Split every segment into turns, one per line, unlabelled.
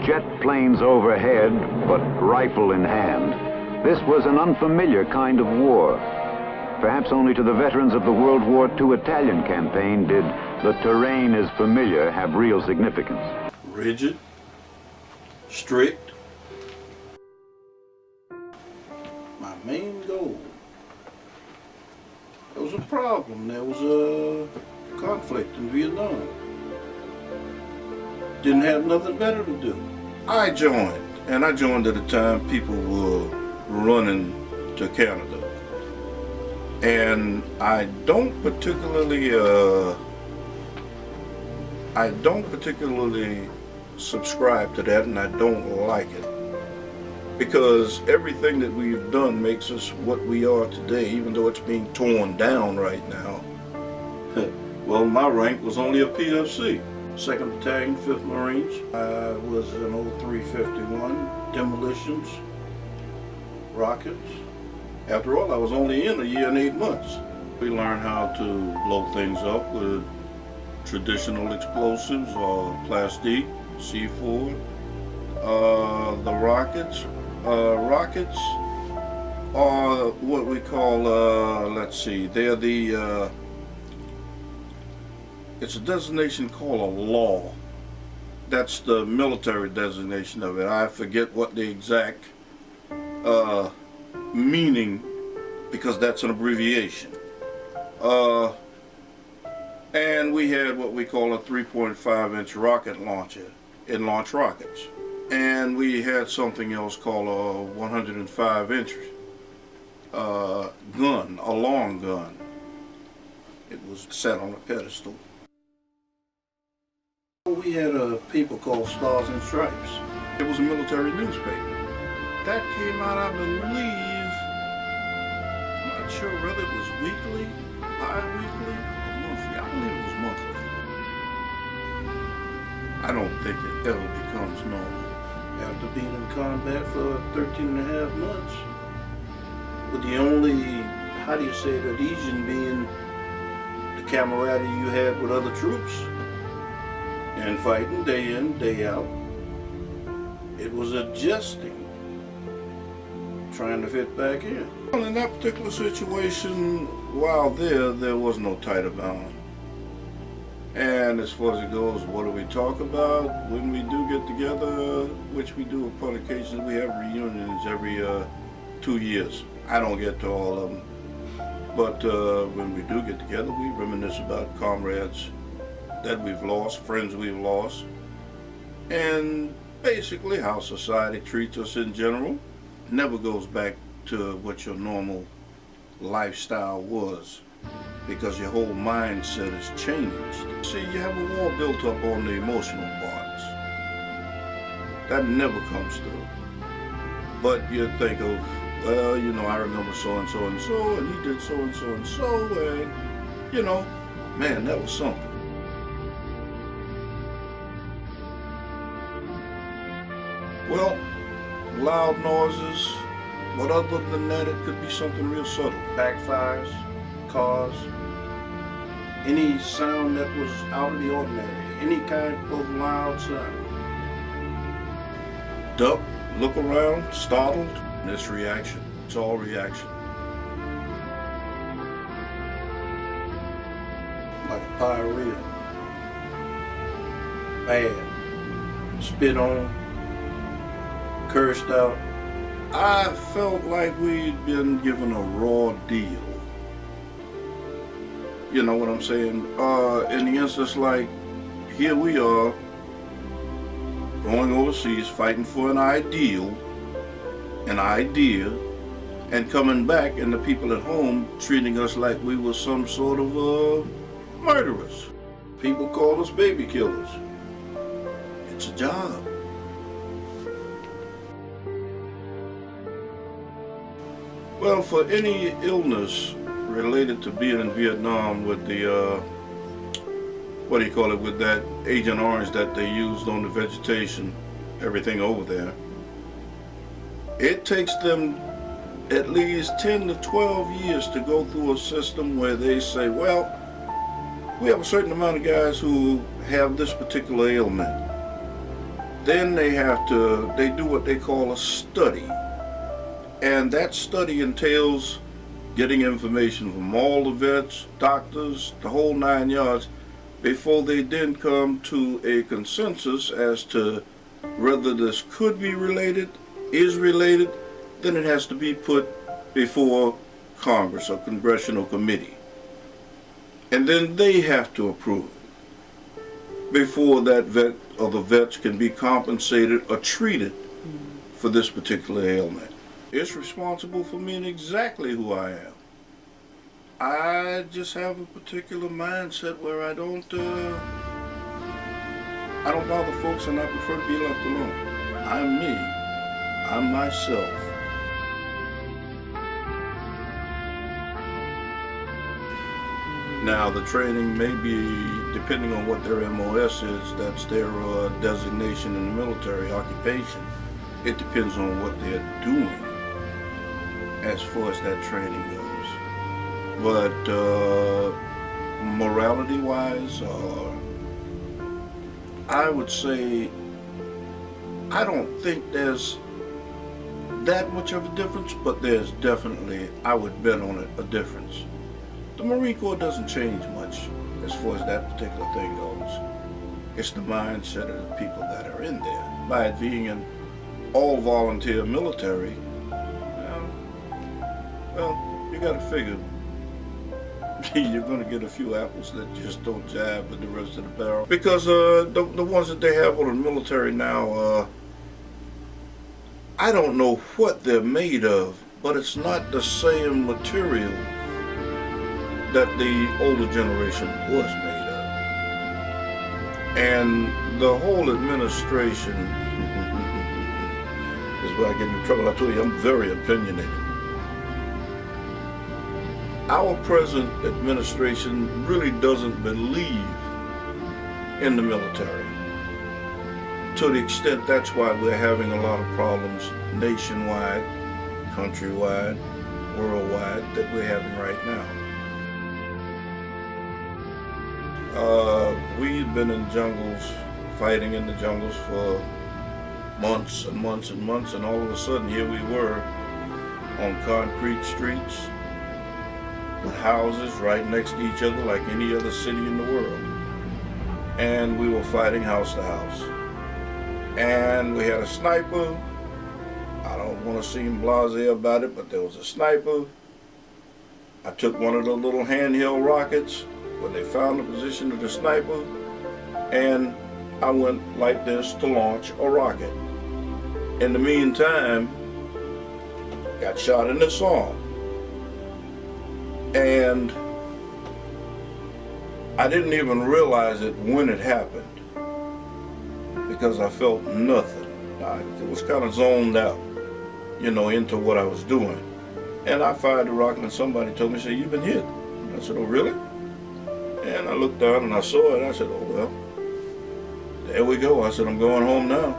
jet planes overhead, but rifle in hand. This was an unfamiliar kind of war. Perhaps only to the veterans of the World War II Italian campaign did "the terrain is familiar" have real significance.
Rigid, strict. My main goal. There was a problem. There was a conflict in Vietnam. Didn't have nothing better to do. I joined, and I joined at a time people were running to Canada. And I don't particularly subscribe to that, and I don't like it. Because everything that we've done makes us what we are today, even though it's being torn down right now. Well, my rank was only a PFC. 2nd Battalion, 5th Marines. I was in 0351, demolitions, rockets. After all, I was only in a year and 8 months. We learned how to blow things up with traditional explosives or plastic, C4. The rockets are what we call, let's see, they're the, it's a designation called a law. That's the military designation of it. I forget what the exact meaning, because that's an abbreviation. And we had what we call a 3.5-inch rocket launcher in launch rockets. And we had something else called a 105-inch gun, a long gun. It was set on a pedestal. We had a paper called Stars and Stripes. It was a military newspaper. That came out, I believe, I'm not sure whether it was weekly, bi-weekly, or monthly. I believe it was monthly. I don't think it ever becomes normal. After being in combat for 13 and a half months, with the only, how do you say it, adhesion being the camaraderie you had with other troops, and fighting day in, day out, it was adjusting, trying to fit back in. Well, in that particular situation, while there was no tighter bound. And as far as it goes, what do we talk about when we do get together, which we do upon occasion? We have reunions every 2 years. I don't get to all of them, but when we do get together, we reminisce about comrades that we've lost, friends we've lost, and basically how society treats us in general. Never goes back to what your normal lifestyle was, because your whole mindset has changed. See, you have a wall built up on the emotional parts. That never comes through. But you think of, well, you know, I remember so-and-so and so, and he did so-and-so and so, and, you know, man, that was something. Well, loud noises, but other than that, it could be something real subtle. Backfires, cars, any sound that was out of the ordinary, any kind of loud sound. Duck, look around, startled, and it's reaction. It's all reaction. Like a pyrrhea. Bad. Spit on. Cursed out. I felt like we'd been given a raw deal. You know what I'm saying? In the instance, like, here we are, going overseas, fighting for an ideal, an idea, and coming back, and the people at home treating us like we were some sort of murderers. People call us baby killers. It's a job. Well, for any illness related to being in Vietnam with the, what do you call it, with that Agent Orange that they used on the vegetation, everything over there, it takes them at least 10 to 12 years to go through a system where they say, well, we have a certain amount of guys who have this particular ailment. Then they do what they call a study. And that study entails getting information from all the vets, doctors, the whole 9 yards, before they then come to a consensus as to whether this could be related, is related. Then it has to be put before Congress or congressional committee. And then they have to approve it before that vet or the vets can be compensated or treated for this particular ailment. It's responsible for me and exactly who I am. I just have a particular mindset where I don't bother folks, and I prefer to be left alone. I'm me. I'm myself. Now the training may be, depending on what their MOS is, that's their designation in the military occupation. It depends on what they're doing as far as that training goes. But morality-wise, I would say I don't think there's that much of a difference, but there's definitely, I would bet on it, a difference. The Marine Corps doesn't change much as far as that particular thing goes. It's the mindset of the people that are in there. By it being an all-volunteer military, well, you got to figure you're going to get a few apples that just don't jive with the rest of the barrel. Because the ones that they have on the military now, I don't know what they're made of, but it's not the same material that the older generation was made of. And the whole administration is where I get into trouble. I told you, I'm very opinionated. Our present administration really doesn't believe in the military. To the extent that's why we're having a lot of problems nationwide, countrywide, worldwide that we're having right now. We've been in jungles, fighting in the jungles for months and months and months, and all of a sudden here we were on concrete streets with houses right next to each other like any other city in the world. And we were fighting house to house. And we had a sniper. I don't want to seem blasé about it, but there was a sniper. I took one of the little handheld rockets when they found the position of the sniper, and I went like this to launch a rocket. In the meantime, got shot in the arm. And I didn't even realize it when it happened because I felt nothing. I was kind of zoned out, into what I was doing. And I fired the rocket and somebody told me, said, "You've been hit." I said, "Oh, really?" And I looked down and I saw it. I said, "Oh, well, there we go." I said, "I'm going home now."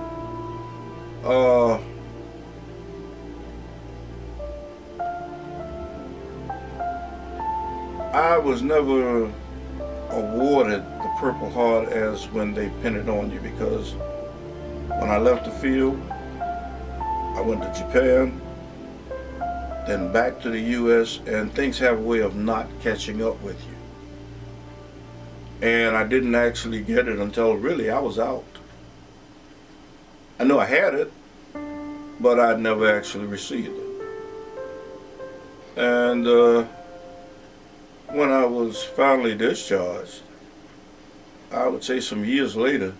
I was never awarded the Purple Heart as when they pin it on you, because when I left the field, I went to Japan, then back to the U.S., and things have a way of not catching up with you. And I didn't actually get it until really I was out. I knew I had it, but I'd never actually received it. And when I was finally discharged, I would say some years later,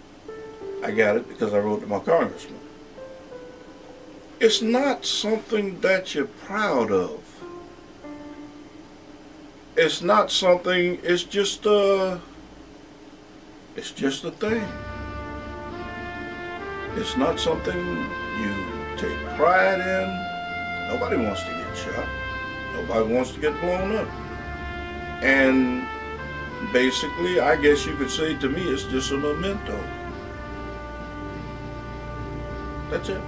I got it because I wrote to my congressman. It's not something that you're proud of. It's not something, it's just a thing. It's not something you take pride in. Nobody wants to get shot. Nobody wants to get blown up. And basically, I guess you could say to me, it's just a memento. That's it.